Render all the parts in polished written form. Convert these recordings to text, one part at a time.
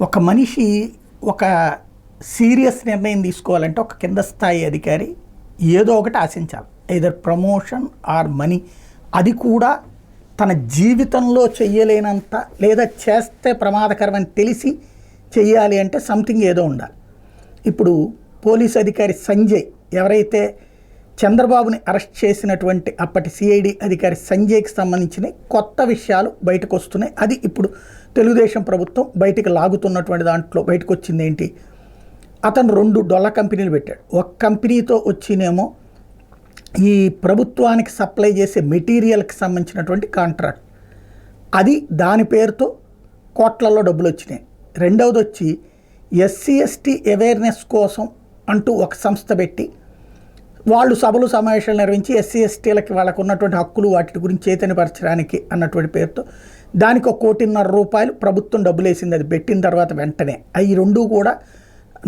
ఒక మనిషి ఒక సీరియస్ నిర్ణయం తీసుకోవాలంటే ఒక కింద స్థాయి అధికారి ఏదో ఒకటి ఆశించాలి, ఐదర్ ప్రమోషన్ ఆర్ మనీ. అది కూడా తన జీవితంలో చెయ్యలేనంత లేదా చేస్తే ప్రమాదకరమని తెలిసి చెయ్యాలి అంటే సంథింగ్ ఏదో ఉండాలి. ఇప్పుడు పోలీస్ అధికారి సంజయ్ ఎవరైతే చంద్రబాబుని అరెస్ట్ చేసినటువంటి అప్పటి సిఐడి అధికారి సంజయ్కి సంబంధించిన కొత్త విషయాలు బయటకు వస్తున్నాయి. అది ఇప్పుడు తెలుగుదేశం ప్రభుత్వం బయటకు లాగుతున్నటువంటి దాంట్లో బయటకు వచ్చింది ఏంటి, అతను 2 డొల్ల కంపెనీలు పెట్టాడు. ఒక కంపెనీతో వచ్చినేమో ఈ ప్రభుత్వానికి సప్లై చేసే మెటీరియల్కి సంబంధించినటువంటి కాంట్రాక్ట్, అది దాని పేరుతో కోట్లలో డబ్బులు వచ్చినాయి. రెండవది వచ్చి ఎస్సీ ఎస్టీ అవేర్నెస్ కోసం అంటూ ఒక సంస్థ పెట్టి వాళ్ళు సభలు సమావేశాలు నిర్వహించి ఎస్సీ ఎస్టీలకి వాళ్ళకు ఉన్నటువంటి హక్కులు వాటి గురించి చైతన్యపరచడానికి అన్నటువంటి పేరుతో దానికి ₹1.5 కోటి ప్రభుత్వం డబ్బులు వేసింది. అది పెట్టిన తర్వాత వెంటనే అవి 2 కూడా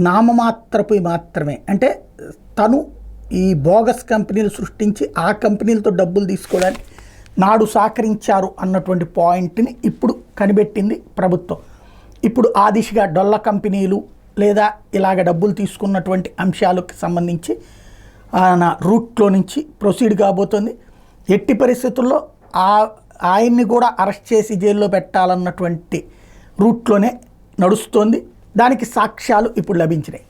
నామమాత్రపు మాత్రమే. అంటే తను ఈ బోగస్ కంపెనీలు సృష్టించి ఆ కంపెనీలతో డబ్బులు తీసుకోవడానికి నాడు సహకరించారు అన్నటువంటి పాయింట్ని ఇప్పుడు కనిపెట్టింది ప్రభుత్వం. ఇప్పుడు ఆ దిశగా డొల్ల కంపెనీలు లేదా ఇలాగ డబ్బులు తీసుకున్నటువంటి అంశాలకు సంబంధించి రూట్లో నుంచి ప్రొసీడ్ కాబోతుంది. ఎట్టి పరిస్థితుల్లో ఆయన్ని కూడా అరెస్ట్ చేసి జైల్లో పెట్టాలన్నటువంటి రూట్లోనే నడుస్తోంది. దానికి సాక్ష్యాలు ఇప్పుడు లభించినాయి.